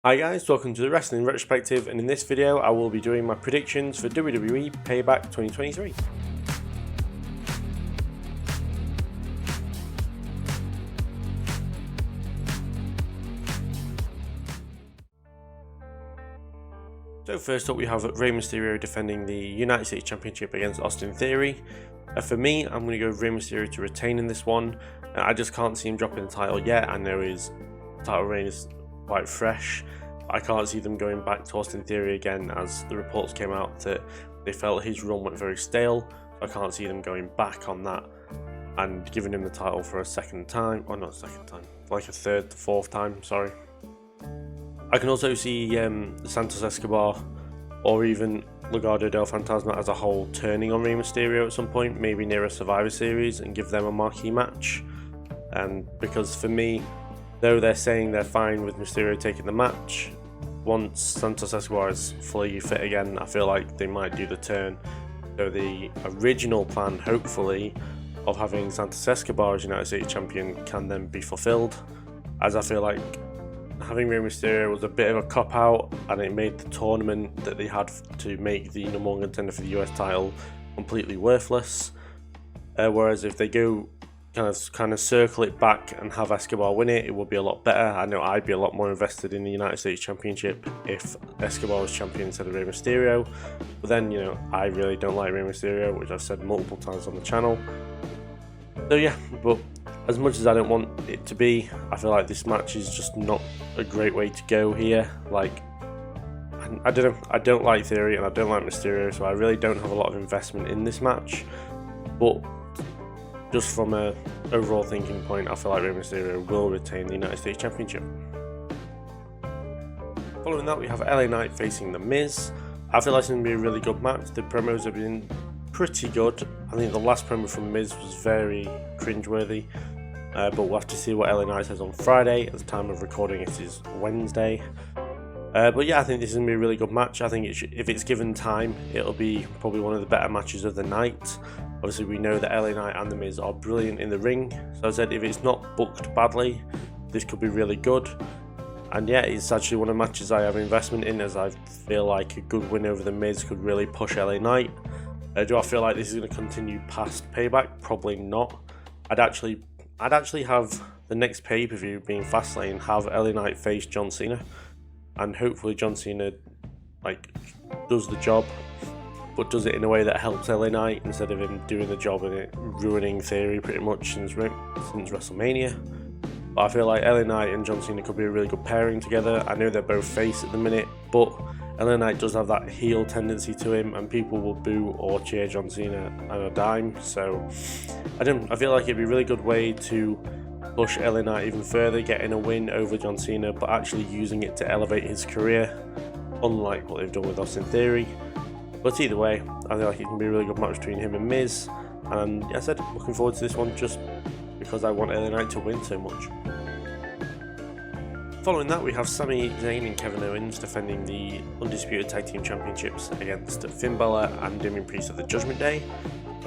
Hi guys, welcome to the Wrestling Retrospective, and in this video I will be doing my predictions for WWE Payback 2023. So first up we have Rey Mysterio defending the United States Championship against Austin Theory. For me, I'm going to go Rey Mysterio to retain in this one. I just can't see him dropping the title yet. I know his title reign is quite fresh. I can't see them going back to Austin Theory again, as the reports came out that they felt his run went very stale. I can't see them going back on that and giving him the title for a second time, or not a second time, like a third, fourth time, sorry. I can also see Santos Escobar or even Legado del Fantasma as a whole turning on Rey Mysterio at some point, maybe near a Survivor Series, and give them a marquee match. And because for me, though they're saying they're fine with Mysterio taking the match, once Santos Escobar is fully fit again, I feel like they might do the turn. So the original plan, hopefully, of having Santos Escobar as United States Champion can then be fulfilled, as I feel like having Rey Mysterio was a bit of a cop-out, and it made the tournament that they had to make the number one contender for the US title completely worthless. Whereas if they go kind of circle it back and have Escobar win it, it would be a lot better. I know I'd be a lot more invested in the United States Championship if Escobar was champion instead of Rey Mysterio. But then, you know, I really don't like Rey Mysterio, which I've said multiple times on the channel. So yeah, but as much as I don't want it to be, I feel like this match is just not a great way to go here. Like, I don't know, I don't like Theory and I don't like Mysterio, so I really don't have a lot of investment in this match. But just from a overall thinking point, I feel like Rey Mysterio will retain the United States Championship. Following that, we have LA Knight facing The Miz. I feel like it's going to be a really good match. The promos have been pretty good. I think the last promo from Miz was very cringeworthy, but we'll have to see what LA Knight says on Friday. At the time of recording, it is Wednesday. But yeah, I think this is going to be a really good match. I think if it's given time, it'll be probably one of the better matches of the night. Obviously, we know that LA Knight and The Miz are brilliant in the ring. So I said, if it's not booked badly, this could be really good. And yeah, it's actually one of the matches I have investment in, as I feel like a good win over The Miz could really push LA Knight. Do I feel like this is going to continue past Payback? Probably not. I'd actually have the next pay-per-view being Fastlane, have LA Knight face John Cena, and hopefully John Cena does the job, but does it in a way that helps LA Knight instead of him doing the job and it ruining Theory pretty much since WrestleMania. But I feel like LA Knight and John Cena could be a really good pairing together. I know they're both face at the minute, but LA Knight does have that heel tendency to him, and people will boo or cheer John Cena on a dime. So I feel like it'd be a really good way to push LA Knight even further, getting a win over John Cena, but actually using it to elevate his career, unlike what they've done with Austin Theory. But either way, I feel like it can be a really good match between him and Miz, and as I said, looking forward to this one just because I want LA Knight to win so much. Following that, we have Sami Zayn and Kevin Owens defending the Undisputed Tag Team Championships against Finn Balor and Damian Priest at the Judgment Day.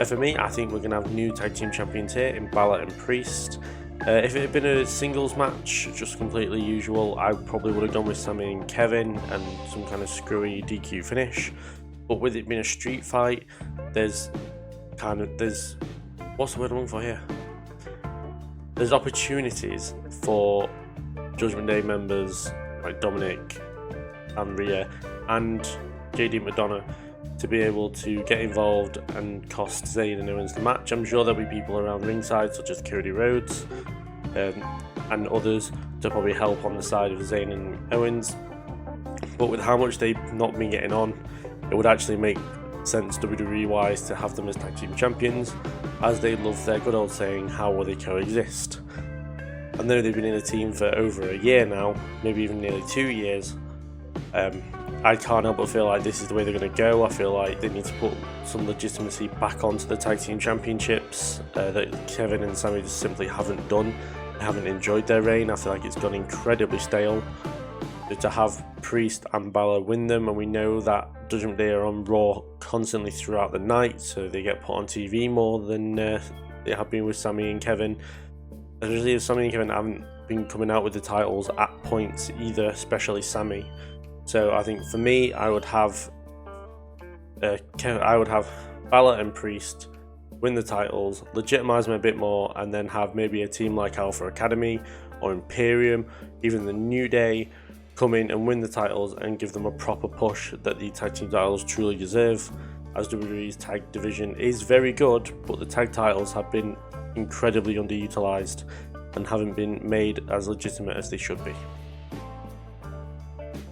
For me, I think we're going to have new Tag Team Champions here in Balor and Priest. If it had been a singles match, just completely usual, I probably would have gone with Sami and Kevin and some kind of screwy DQ finish. But with it being a street fight, there's what's the word I'm looking for here? There's opportunities for Judgment Day members like Dominic and Rhea and JD McDonough to be able to get involved and cost Zayn and Owens the match. I'm sure there'll be people around ringside such as Cody Rhodes and others to probably help on the side of Zayn and Owens. But with how much they've not been getting on, it would actually make sense WWE wise to have them as tag team champions, as they love their good old saying, how will they coexist? I know they've been in a team for over a year now, maybe even nearly 2 years. I can't help but feel like this is the way they're going to go. I feel like they need to put some legitimacy back onto the tag team championships that Kevin and Sami just simply haven't done. They haven't enjoyed their reign. I feel like it's gone incredibly stale. To have Priest and Balor win them, and we know that Judgment Day are on Raw constantly throughout the night, so they get put on TV more than they have been with Sami and Kevin. Especially if Sami and Kevin haven't been coming out with the titles at points either, especially Sammy. So I think for me, I would have Balor and Priest win the titles, legitimize them a bit more, and then have maybe a team like Alpha Academy or Imperium, even the New Day, come in and win the titles and give them a proper push that the tag team titles truly deserve, as WWE's tag division is very good, but the tag titles have been incredibly underutilized and haven't been made as legitimate as they should be.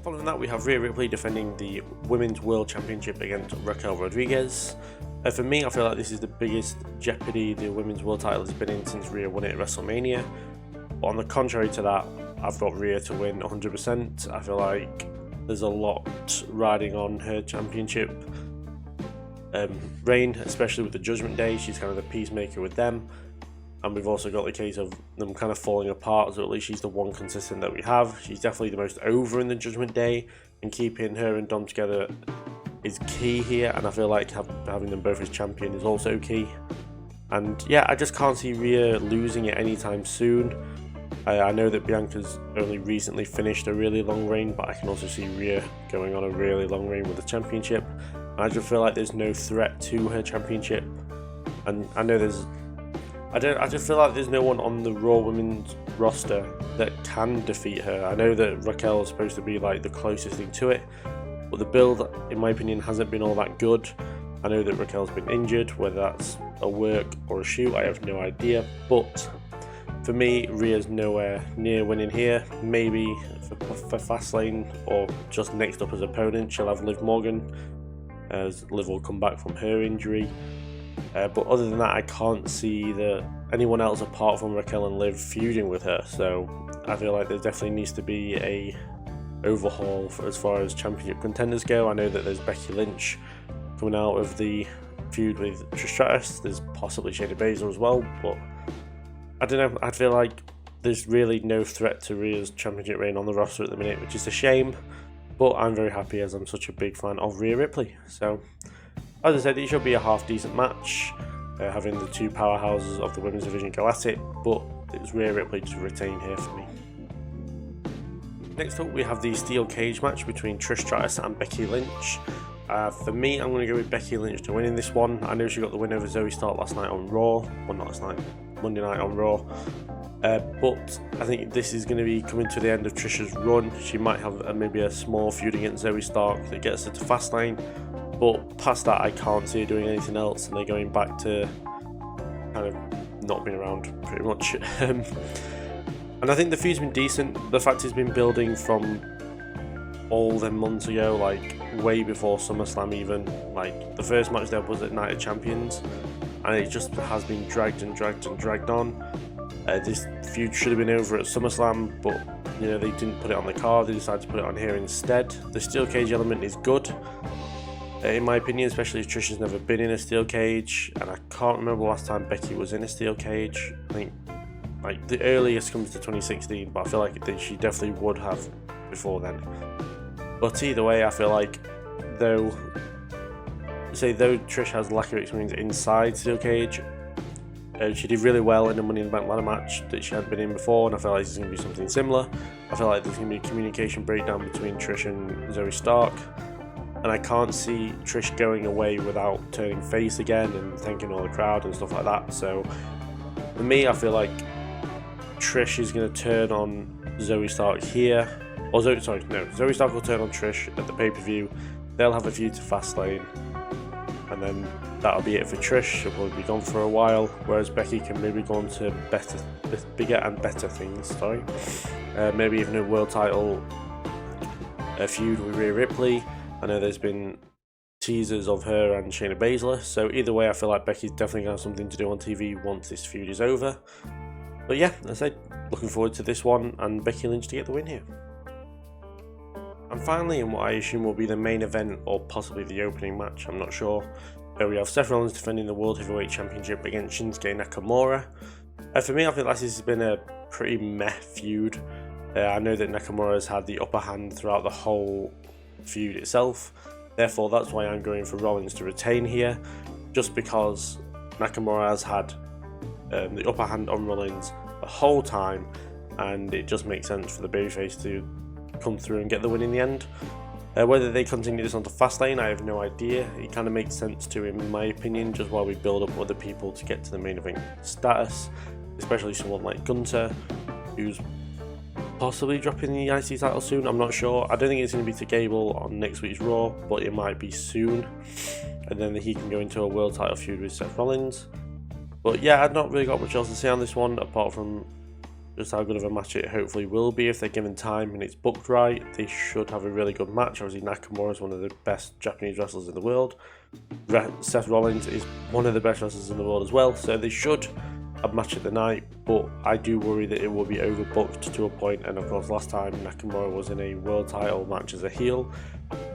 Following that, we have Rhea Ripley defending the Women's World Championship against Raquel Rodriguez. For me, I feel like this is the biggest jeopardy the Women's World title has been in since Rhea won it at WrestleMania. But on the contrary to that, I've got Rhea to win 100%. I feel like there's a lot riding on her championship reign, especially with the Judgment Day. She's kind of the peacemaker with them. And we've also got the case of them kind of falling apart, so at least she's the one consistent that we have. She's definitely the most over in the Judgment Day, and keeping her and Dom together is key here, and I feel like having them both as champion is also key. And yeah, I just can't see Rhea losing it anytime soon. I know that Bianca's only recently finished a really long reign, but I can also see Rhea going on a really long reign with the championship. And I just feel like there's no threat to her championship, and I know I just feel like there's no one on the Raw Women's roster that can defeat her. I know that Raquel is supposed to be like the closest thing to it, but the build, in my opinion, hasn't been all that good. I know that Raquel's been injured, whether that's a work or a shoot, I have no idea. But for me, Rhea's nowhere near winning here. Maybe for Fastlane or just next up as opponent, she'll have Liv Morgan, as Liv will come back from her injury. But other than that, I can't see anyone else apart from Raquel and Liv feuding with her. So I feel like there definitely needs to be a overhaul as far as championship contenders go. I know that there's Becky Lynch coming out of the feud with Trish Stratus. There's possibly Shayna Baszler as well, but I don't know. I feel like there's really no threat to Rhea's championship reign on the roster at the minute, which is a shame. But I'm very happy as I'm such a big fan of Rhea Ripley. So as I said, it should be a half decent match, having the two powerhouses of the women's division go at it, but it's Rhea Ripley to retain here for me. Next up, we have the steel cage match between Trish Stratus and Becky Lynch. For me, I'm going to go with Becky Lynch to win in this one. I know she got the win over Zoe Stark last night on Raw. Well, not last night, Monday night on Raw. But I think this is going to be coming to the end of Trish's run. She might have maybe a small feud against Zoe Stark that gets her to Fastlane. But past that, I can't see her doing anything else, and they're going back to kind of not being around pretty much. And I think the feud's been decent. The fact it's been building from all them months ago, like way before SummerSlam even. Like the first match there was at Night of Champions, and it just has been dragged and dragged and dragged on. This feud should have been over at SummerSlam, but you know, they didn't put it on the card. They decided to put it on here instead. The steel cage element is good, in my opinion, especially if Trish has never been in a steel cage, and I can't remember the last time Becky was in a steel cage. I think like the earliest comes to 2016, but I feel like she definitely would have before then. But either way, I feel like though Trish has lack of experience inside steel cage, she did really well in the Money in the Bank ladder match that she had been in before, and I feel like this is going to be something similar. I feel like there's going to be a communication breakdown between Trish and Zoe Stark, and I can't see Trish going away without turning face again and thanking all the crowd and stuff like that. So for me, I feel like Trish is going to turn on Zoe Stark here. Or Zoe Stark will turn on Trish at the pay-per-view. They'll have a feud to Fastlane, and then that'll be it for Trish. She'll probably be gone for a while, whereas Becky can maybe go on to bigger and better things. Maybe even a world title feud with Rhea Ripley. I know there's been teasers of her and Shayna Baszler, so either way, I feel like Becky's definitely going to have something to do on TV once this feud is over. But yeah, as I said, looking forward to this one and Becky Lynch to get the win here. And finally, in what I assume will be the main event or possibly the opening match, I'm not sure, we have Seth Rollins defending the World Heavyweight Championship against Shinsuke Nakamura. For me, I think this has been a pretty meh feud. I know that Nakamura has had the upper hand throughout the whole feud itself, therefore that's why I'm going for Rollins to retain here, just because Nakamura has had the upper hand on Rollins the whole time, and it just makes sense for the babyface to come through and get the win in the end. Whether they continue this onto Fastlane, I have no idea. It kind of makes sense to, in my opinion, just while we build up other people to get to the main event status, especially someone like Gunther, who's possibly dropping the IC title soon. I'm not sure. I don't think it's going to be to Gable on next week's Raw, but it might be soon, and then he can go into a world title feud with Seth Rollins. But yeah, I've not really got much else to say on this one, apart from just how good of a match it hopefully will be if they're given time and it's booked right. They should have a really good match. Obviously, Nakamura is one of the best Japanese wrestlers in the world. Seth Rollins is one of the best wrestlers in the world as well, so they should have a match of the night, but I do worry that it will be overbooked to a point. And of course, last time Nakamura was in a world title match as a heel,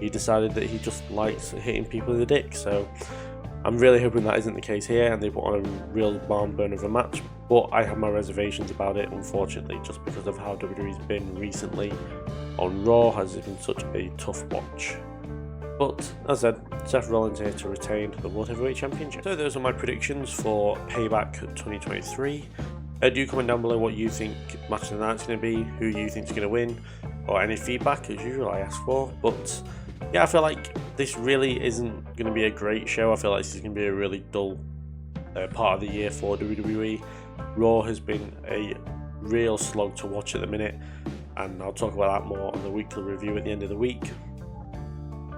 he decided that he just likes hitting people in the dick, so I'm really hoping that isn't the case here and they put on a real barn burner of a match. But I have my reservations about it, unfortunately, just because of how WWE's been recently on Raw. Has been such a tough watch. But as I said, Seth Rollins here to retain the World Heavyweight Championship. So those are my predictions for Payback 2023. Do comment down below what you think match of the night's going to be, who you think is going to win, or any feedback as usual I ask for. But yeah, I feel like this really isn't going to be a great show. I feel like this is going to be a really dull part of the year for WWE. Raw has been a real slog to watch at the minute, and I'll talk about that more on the weekly review at the end of the week.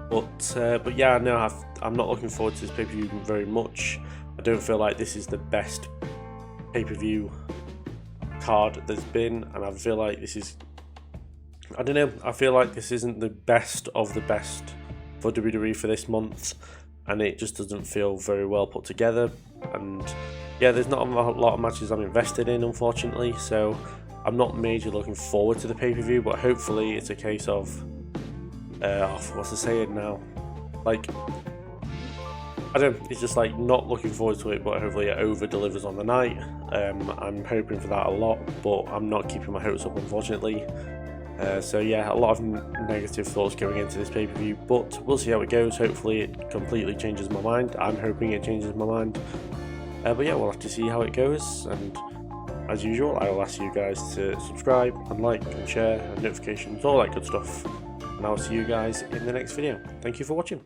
But yeah, no, I'm not looking forward to this pay-per-view very much. I don't feel like this is the best pay-per-view card there's been, and I feel like this is, I don't know, I feel like this isn't the best of the best for WWE for this month, and it just doesn't feel very well put together. And yeah, there's not a lot of matches I'm invested in, unfortunately, so I'm not majorly looking forward to the pay-per-view, but hopefully it's a case of what's the saying now, like, I don't know, it's just like not looking forward to it, but hopefully it over delivers on the night. I'm hoping for that a lot, but I'm not keeping my hopes up, unfortunately. So yeah, a lot of negative thoughts going into this pay-per-view, but we'll see how it goes. Hopefully it completely changes my mind. I'm hoping it changes my mind. But yeah, we'll have to see how it goes, and as usual, I will ask you guys to subscribe and like and share and notifications, all that good stuff. And I'll see you guys in the next video. Thank you for watching.